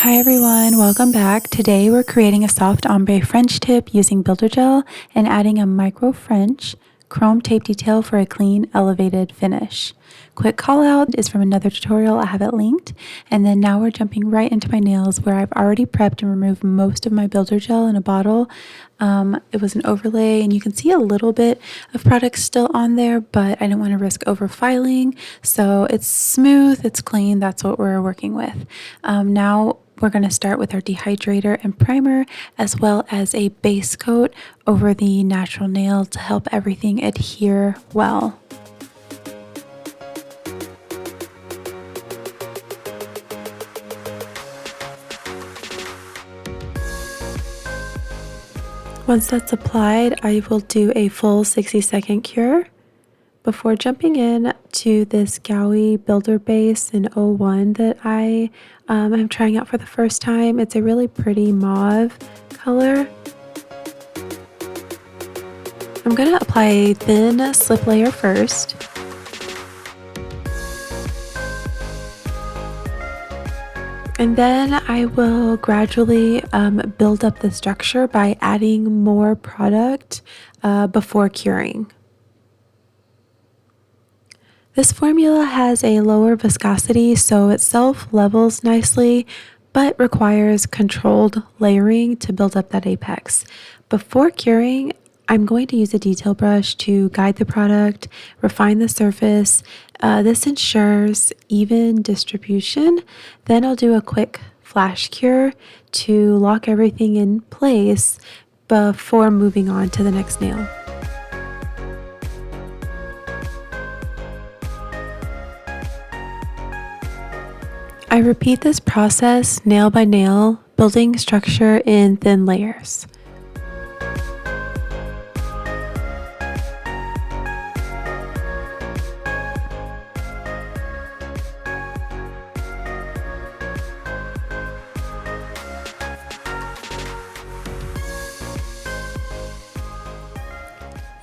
Hi everyone, welcome back. Today we're creating a soft ombre French tip using builder gel and adding a micro French chrome tape detail for a clean, elevated finish. Quick call out is from another tutorial, I have it linked. And then now we're jumping right into my nails where I've already prepped and removed most of my builder gel in a bottle. It was an overlay and you can see a little bit of product still on there, but I didn't want to risk over filing. So it's smooth, it's clean, that's what we're working with. Now we're going to start with our dehydrator and primer, as well as a base coat over the natural nail to help everything adhere well. Once that's applied, I will do a full 60-second cure before jumping in to this Gowie Builder Base in 01 that I am trying out for the first time. It's a really pretty mauve color. I'm going to apply a thin slip layer first. And then I will gradually build up the structure by adding more product before curing. This formula has a lower viscosity, so it self-levels nicely, but requires controlled layering to build up that apex. Before curing, I'm going to use a detail brush to guide the product, refine the surface. This ensures even distribution. Then I'll do a quick flash cure to lock everything in place before moving on to the next nail. I repeat this process nail by nail, building structure in thin layers.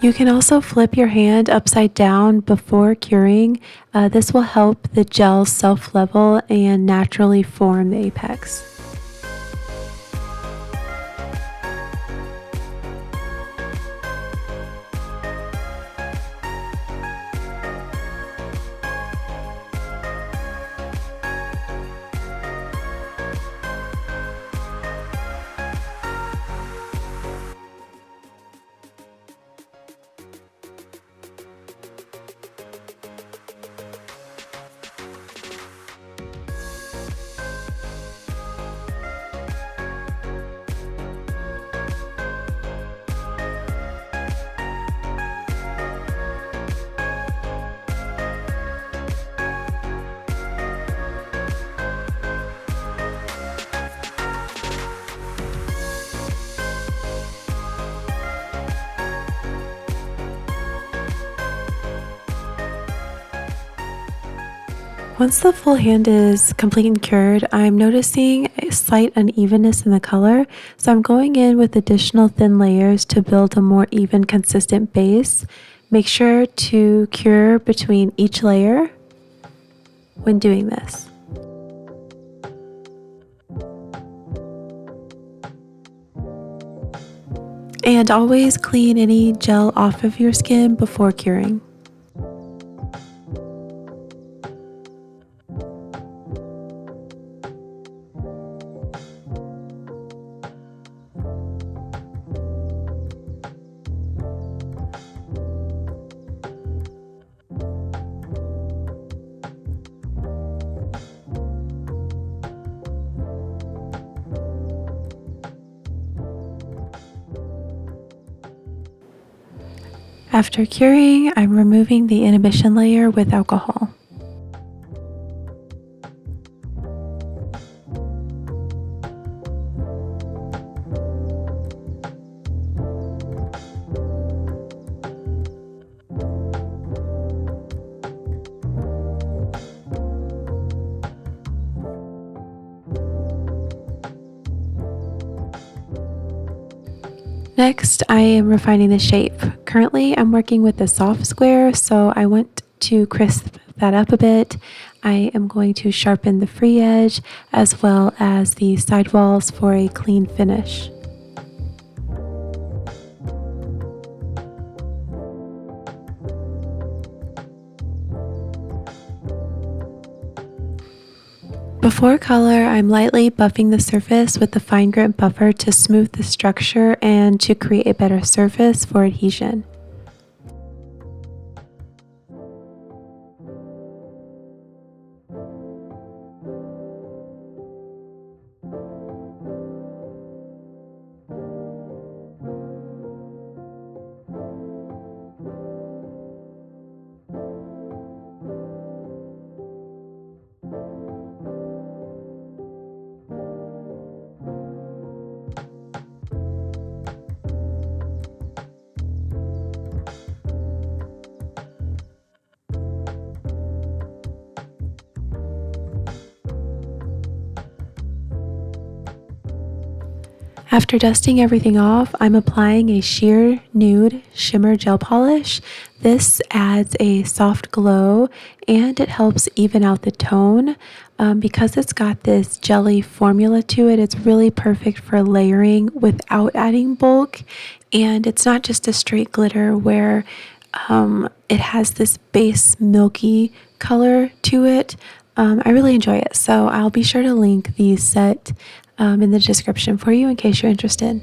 You can also flip your hand upside down before curing. This will help the gel self-level and naturally form the apex. Once the full hand is complete and cured, I'm noticing a slight unevenness in the color, so I'm going in with additional thin layers to build a more even, consistent base. Make sure to cure between each layer when doing this. And always clean any gel off of your skin before curing. After curing, I'm removing the inhibition layer with alcohol. Next, I am refining the shape. Currently, I'm working with a soft square, so I want to crisp that up a bit. I am going to sharpen the free edge as well as the side walls for a clean finish. Before color, I'm lightly buffing the surface with the fine grit buffer to smooth the structure and to create a better surface for adhesion. After dusting everything off, I'm applying a sheer nude shimmer gel polish. This adds a soft glow and it helps even out the tone. Because it's got this jelly formula to it, it's really perfect for layering without adding bulk. And it's not just a straight glitter where it has this base milky color to it. I really enjoy it, so I'll be sure to link the set in the description for you in case you're interested.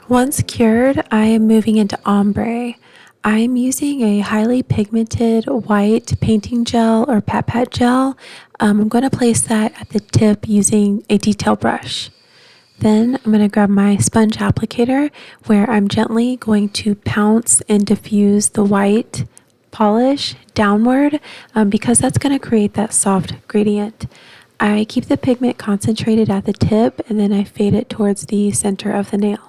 Once cured, I am moving into ombre. I'm using a highly pigmented white painting gel or pat pat gel. I'm going to place that at the tip using a detail brush. Then I'm going to grab my sponge applicator where I'm gently going to pounce and diffuse the white polish downward because that's going to create that soft gradient. I keep the pigment concentrated at the tip and then I fade it towards the center of the nail.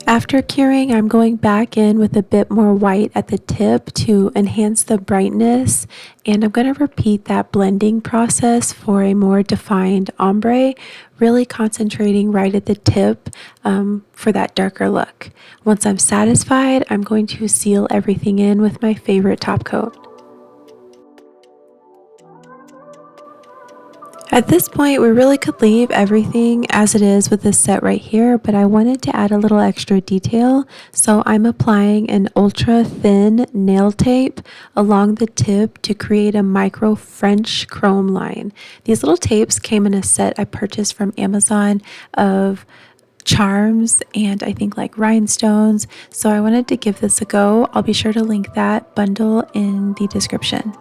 After curing, I'm going back in with a bit more white at the tip to enhance the brightness, and I'm going to repeat that blending process for a more defined ombre, really concentrating right at the tip for that darker look. Once I'm satisfied, I'm going to seal everything in with my favorite top coat. At this point, we really could leave everything as it is with this set right here, but I wanted to add a little extra detail. So I'm applying an ultra thin nail tape along the tip to create a micro French chrome line. These little tapes came in a set I purchased from Amazon of charms and I think like rhinestones. So I wanted to give this a go. I'll be sure to link that bundle in the description.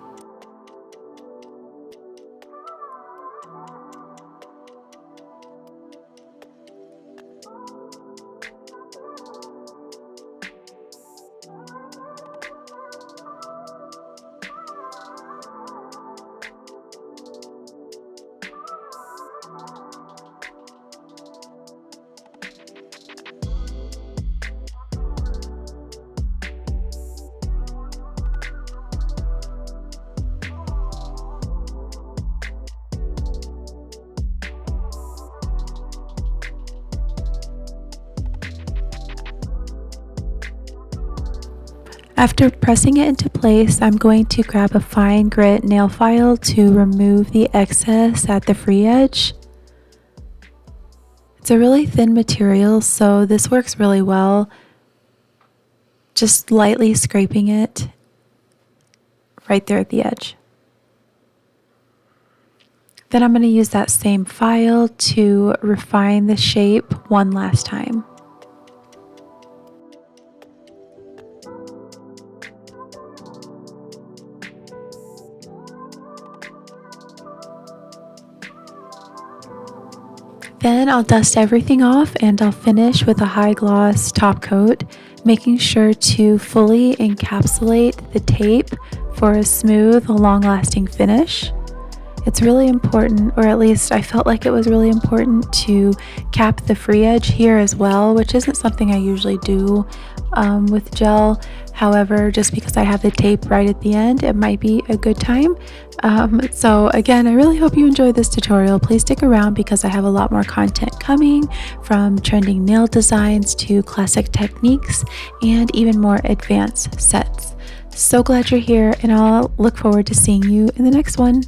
After pressing it into place, I'm going to grab a fine grit nail file to remove the excess at the free edge. It's a really thin material, so this works really well. Just lightly scraping it right there at the edge. Then I'm going to use that same file to refine the shape one last time. Then I'll dust everything off and I'll finish with a high gloss top coat. making sure to fully encapsulate the tape for a smooth, long-lasting finish. It's really important, or at least I felt like it was really important, to cap the free edge here as well, which isn't something I usually do with gel. However, just because I have the tape right at the end, it might be a good time. So again, I really hope you enjoyed this tutorial. Please stick around because I have a lot more content coming, from trending nail designs to classic techniques and even more advanced sets. So glad you're here, and I'll look forward to seeing you in the next one.